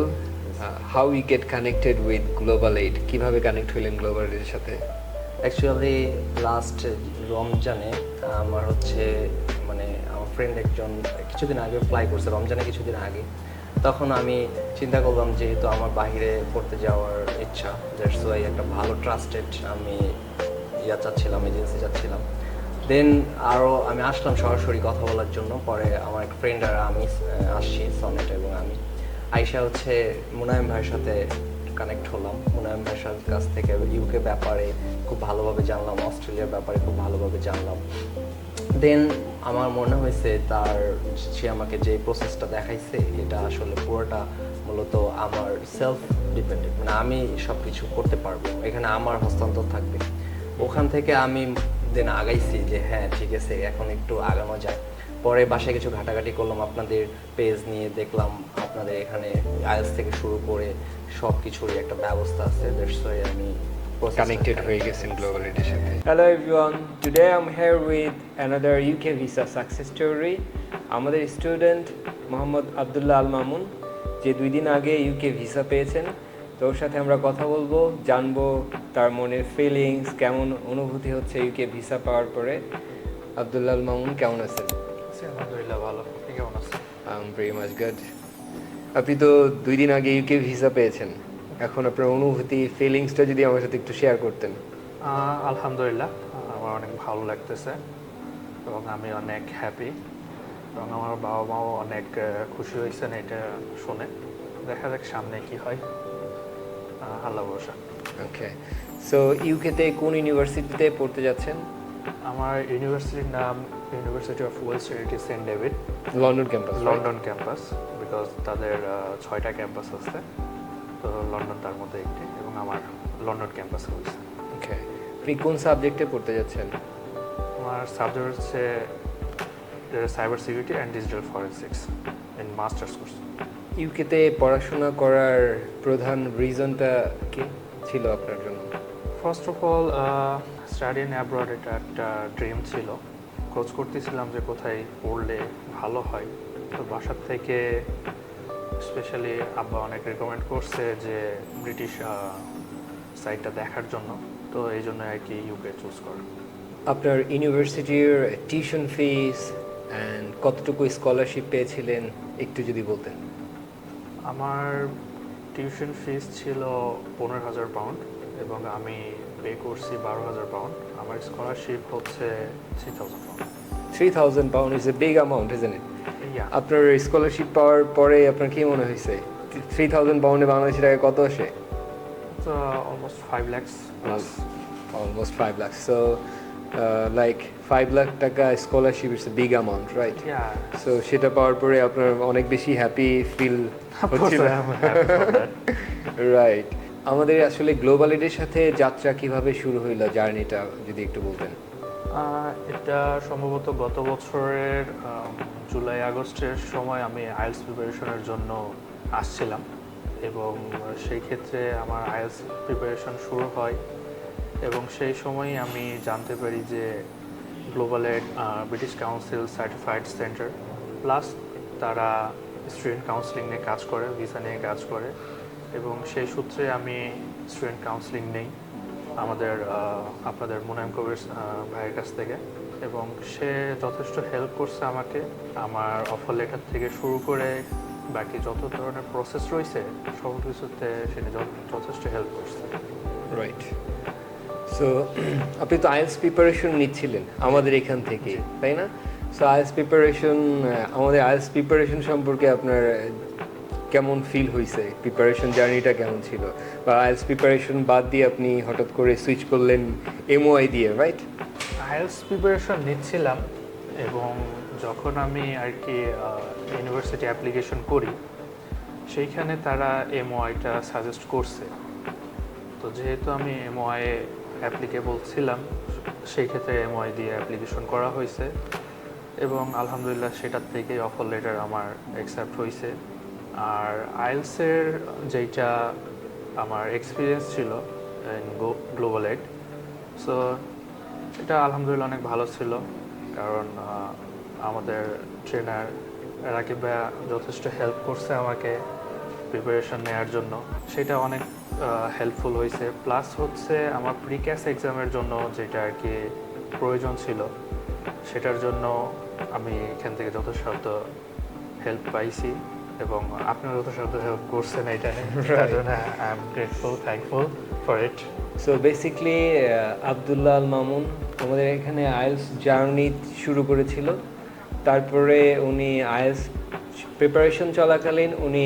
how you get connected with Global Aid? কিভাবে কানেক্ট হইলেন গ্লোবাল এইডের সাথে? অ্যাকচুয়ালি লাস্ট রমজানে আমার হচ্ছে মানে আমার ফ্রেন্ড একজন কিছুদিন আগে অ্যাপ্লাই করছে, রমজানে কিছুদিন আগে। তখন আমি চিন্তা করলাম যেহেতু আমার বাইরে পড়তে যাওয়ার ইচ্ছা, দ্যাটস ওয়াই একটা ভালো ট্রাস্টেড আমি চাচ্ছিলাম, এজেন্সি চাচ্ছিলাম। দেন আরও আমি আসলাম সরাসরি কথা বলার জন্য। পরে আমার এক ফ্রেন্ড আর আমি আসছি, সনেট এবং আমি আইসা হচ্ছে মুনায়েম ভাইয়ের সাথে কানেক্ট হলাম। মুনায়েম ভাইয়ের কাছ থেকে ইউকে ব্যাপারে খুব ভালোভাবে জানলাম, অস্ট্রেলিয়ার ব্যাপারে খুব ভালোভাবে জানলাম। দেন আমার মনে হয়েছে সে আমাকে যে প্রসেসটা দেখাইছে এটা আসলে পুরোটা মূলত আমার সেলফ ডিপেন্ডেন্ট, মানে আমি সব কিছু করতে পারবো, এখানে আমার হস্তান্তর থাকবে। ওখান থেকে আমি দেন আগাইছি যে হ্যাঁ ঠিক আছে, এখন একটু আগানো যায়। পরে বাসায় কিছু ঘাটাঘাটি করলাম, আপনাদের পেজ নিয়ে দেখলাম আপনাদের এখানে আইএলটিএস থেকে শুরু করে সব কিছুরই একটা ব্যবস্থা আছে, দ্যাটস ওয়াই আমি connected হয়ে গেছেন গ্লোবাল এইডের সাথে। Hello everyone, today I'm here with another UK visa success story. আমাদের স্টুডেন্ট মোহাম্মদ আব্দুল্লাহ আল মামুন, যে 2 দিন আগে ইউকে ভিসা পেয়েছেন। তো ওর সাথে আমরা কথা বলবো, জানবো তার মনের ফিলিংস, কেমন অনুভূতি হচ্ছে ইউকে ভিসা পাওয়ার পরে। আব্দুল্লাহ আল মামুন, কেমন আছেন? আলহামদুলিল্লাহ ভালো, আপনি কেমন আছেন? I'm very much good. আপনি তো 2 দিন আগে ইউকে ভিসা পেয়েছেন, এখন আপনার অনুভূতি, ফিলিংসটা যদি আমার সাথে একটু শেয়ার করতেন। আলহামদুলিল্লাহ, আমার অনেক ভালো লাগতেছে এবং আমি অনেক হ্যাপি এবং আমার বাবা মাও অনেক খুশি হয়েছেন এটা শুনে। দেখা যাক সামনে কি হয়, আল্লাহ ভরসা। ওকে, সো ইউকেতে কোন ইউনিভার্সিটিতে পড়তে যাচ্ছেন? আমার ইউনিভার্সিটির নাম University of Wales Trinity Saint David, London campus. London campus, because তাদের 6টা ক্যাম্পাস আছে, তো লন্ডন তার মধ্যে একটি, এবং আমার লন্ডন ক্যাম্পাস হয়েছে। ওকে, আপনি কোন সাবজেক্টে পড়তে যাচ্ছেন? আমার সাবজেক্ট হচ্ছে cyber security and digital forensics in masters course. ইউকেতে পড়াশোনা করার প্রধান রিজনটা কি ছিল আপনার জন্য? First of all study in abroad, এটা একটা ড্রিম ছিল। খোঁজ করতেছিলাম যে কোথায় পড়লে ভালো হয়। তো বাসার থেকে স্পেশালি আব্বা অনেক রেকমেন্ড করছে যে ব্রিটিশ সাইটটা দেখার জন্য, তো এই জন্য আর কি ইউকে চুজ করা। আপনার ইউনিভার্সিটির টিউশন ফিস অ্যান্ড কতটুকু স্কলারশিপ পেয়েছিলেন একটু যদি বলতেন। আমার টিউশন ফিস ছিল 15,000 পাউন্ড এবং আমি পে করছি 12,000 পাউন্ড। আমার স্কলারশিপ হচ্ছে 3,000 pound. 3,000 pound is a big amount, isn't it? Yeah. আপনার স্কলারশিপ পাওয়ার পরে আপনার কি মনে হয়েছে 3,000 পাউন্ডে বাংলাদেশি টাকা কত আসে? It's almost 5 lakhs plus. Almost 5 lakhs. So like 5 lakh টাকা scholarship is a big amount, right? Yeah. So সেটা পাওয়ার পরে আপনার অনেক বেশি হ্যাপি ফিল হচ্ছিল। রাইট। আমাদের আসলে গ্লোবাল এডের সাথে যাত্রা কিভাবে শুরু হইলো, জার্নিটা যদি একটু বলতেন। এটা সম্ভবত গত বছরের জুলাই আগস্টের সময় আমি আইএলস প্রিপারেশনের জন্য আসছিলাম এবং সেই ক্ষেত্রে আমার আইএলস প্রিপারেশন শুরু হয় এবং সেই সময়ই আমি জানতে পারি যে Global Ed British Council certified centre plus তারা স্টুডেন্ট কাউন্সিলিং নিয়ে কাজ করে, ভিসা নিয়ে কাজ করে এবং সেই সূত্রে আমি স্টুডেন্ট কাউন্সিলিং নেই আপনাদের মুনায়েম কবির ভাইয়ের কাছ থেকে এবং সে যথেষ্ট হেল্প করছে আমাকে। আমার অফার লেটার থেকে শুরু করে বাকি যত ধরনের প্রসেস রয়েছে সব কিছুতে সে যথেষ্ট হেল্প করছে। রাইট। সো আপনি তো আইএলস প্রিপারেশন নিচ্ছিলেন আমাদের এখান থেকে, তাই না? সো আইএলস প্রিপারেশন, আমাদের আইএলস প্রিপারেশন সম্পর্কে আপনার কেমন ফিল হয়েছে? প্রিপারেশন জার্নিটা কেমন ছিল? বা আইএলস প্রিপারেশন বাদ দিয়ে আপনি হঠাৎ করে সুইচ করলেন এমওআই দিয়ে, রাইট? আইএলস প্রিপারেশন নিচ্ছিলাম এবং যখন আমি আর কি ইউনিভার্সিটি অ্যাপ্লিকেশন করি সেইখানে তারা এমওআইটা সাজেস্ট করছে। তো যেহেতু আমি এমওআই অ্যাপ্লিকেবল ছিলাম সেই ক্ষেত্রে এমওআই দিয়ে অ্যাপ্লিকেশন করা হয়েছে এবং আলহামদুলিল্লাহ সেটার থেকেই অফার লেটার আমার অ্যাকসেপ্ট হয়েছে। আর আইএলসের যেটা আমার এক্সপিরিয়েন্স ছিল গ্লোবাল এড, সো এটা আলহামদুলিল্লাহ অনেক ভালো ছিল কারণ আমাদের ট্রেনার রাকিব ভাইয়া যথেষ্ট হেল্প করছে আমাকে প্রিপারেশন নেওয়ার জন্য, সেটা অনেক হেল্পফুল হয়েছে। প্লাস হচ্ছে আমার প্রিক্যাস এক্সামের জন্য যেটা আর কি প্রয়োজন ছিল সেটার জন্য আমি এখান থেকে যথেষ্ট হেল্প পাইছি এবং আপনারা যথেষ্ট হেল্প করছেন এটা নিয়ে, তার জন্য I am grateful, thankful for it. So basically Abdullah Al Mamun আমাদের এখানে আইএলস জার্নি শুরু করেছিল, তারপরে উনি আইএলস প্রিপারেশন চলাকালীন উনি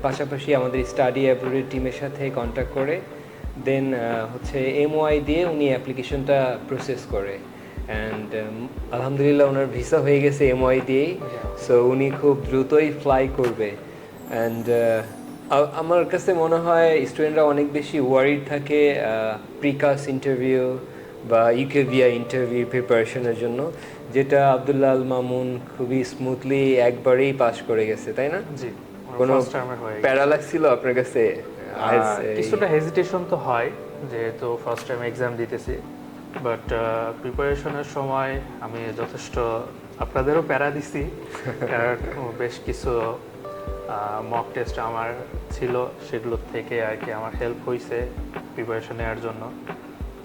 পাশাপাশি আমাদের স্টাডি অ্যাব্রোডের টিমের সাথে কন্ট্যাক্ট করে দেন হচ্ছে এমওআই দিয়ে উনি অ্যাপ্লিকেশনটা প্রসেস করে অ্যান্ড আলহামদুলিল্লাহ ওনার ভিসা হয়ে গেছে এমওআই দিয়েই। সো উনি খুব দ্রুতই ফ্লাই করবে অ্যান্ড আমার কাছে মনে হয় স্টুডেন্টরা অনেক বেশি ওয়ারিড থাকে প্রিকাস ইন্টারভিউ বা ইউকেভিয়া ইন্টারভিউ প্রিপারেশনের জন্য, যেটা আব্দুল্লাহ আল মামুন খুবই স্মুথলি একবারেই পাস করে গেছে, তাই না? জি। কোনো প্যারা লাগছিল আপনার কাছে? কিছুটা হেজিটেশন তো হয় যেহেতু ফার্স্ট টাইম এক্সাম দিতেছি, বাট প্রিপারেশনের সময় আমি যথেষ্ট আপনাদেরও প্যারা দিছি কারণ বেশ কিছু মক টেস্ট আমার ছিল সেগুলোর থেকে আর কি আমার হেল্প হয়েছে প্রিপারেশন নেওয়ার জন্য,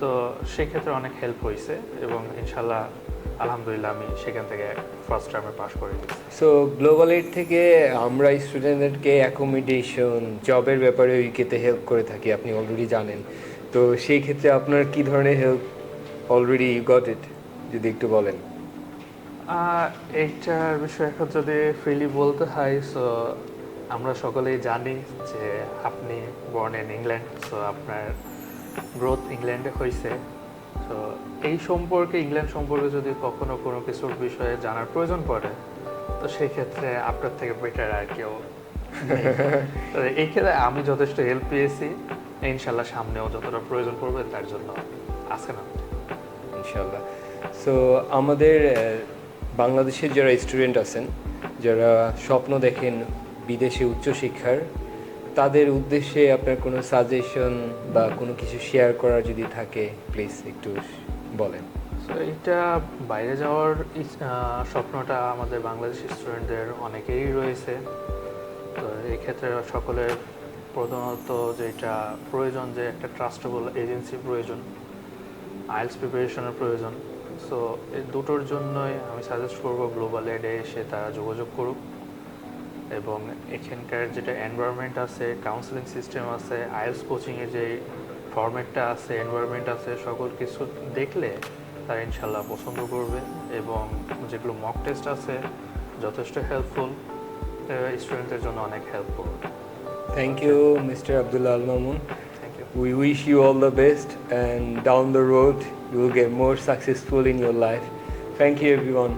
তো সেক্ষেত্রে অনেক হেল্প হয়েছে এবং ইনশাল্লাহ আলহামদুলিল্লাহ আমি সেখান থেকে ফার্স্ট টাইমে পাস করে দিয়েছি। সো গ্লোবাল এড থেকে আমরা স্টুডেন্টদেরকে অ্যাকোমোডেশন জবের ব্যাপারে ইউকেতে হেল্প করে থাকি, আপনি অলরেডি জানেন। তো সেই ক্ষেত্রে আপনার কি ধরনের help already you got it যদি একটু বলেন। এইটার বিষয়ে এখন যদি ফ্রিলি বলতে হয়, সো আমরা সকলেই জানি যে আপনি বর্ন ইন ইংল্যান্ড, সো আপনার গ্রোথ ইংল্যান্ডে হয়েছে, তো এই সম্পর্কে ইংল্যান্ড সম্পর্কে যদি কখনো কোনো কিছুর বিষয়ে জানার প্রয়োজন পড়ে তো সেই ক্ষেত্রে আপনার থেকে বেটার আর কেউ এই ক্ষেত্রে আমি যথেষ্ট হেল্প পেয়েছি, ইনশাল্লাহ সামনেও যতটা প্রয়োজন পড়বে তার জন্য আছেন ইনশাল্লাহ। সো আমাদের বাংলাদেশের যারা স্টুডেন্ট আছেন যারা স্বপ্ন দেখেন বিদেশে উচ্চশিক্ষার, তাদের উদ্দেশ্যে আপনার কোনো সাজেশন বা কোনো কিছু শেয়ার করার যদি থাকে প্লিজ একটু বলেন। সো এটা বাইরে যাওয়ার স্বপ্নটা আমাদের বাংলাদেশি স্টুডেন্টদের অনেকেরই রয়েছে, তো এই ক্ষেত্রে সকলের প্রধানত যেটা প্রয়োজন যে একটা ট্রাস্টেবল এজেন্সি প্রয়োজন, আইএলস প্রিপারেশনের প্রয়োজন। সো এই দুটোর জন্যই আমি সাজেস্ট করবো গ্লোবাল এডে এসে তারা যোগাযোগ করুক, এবং এখানকার যেটা এনভায়রনমেন্ট আছে, কাউন্সেলিং সিস্টেম আছে, আইএলস কোচিংয়ের যে ফরম্যাটটা আছে, এনভায়রনমেন্ট আছে, সকল কিছু দেখলে তারা ইনশাল্লাহ পছন্দ করবে। এবং যেগুলো মক টেস্ট আছে যথেষ্ট হেল্পফুল, স্টুডেন্টদের জন্য অনেক helpful. Thank you, Mr. Abdullah Al Mamun. Thank you. We wish you all the best, and down the road you will get more successful in your life. Thank you, everyone.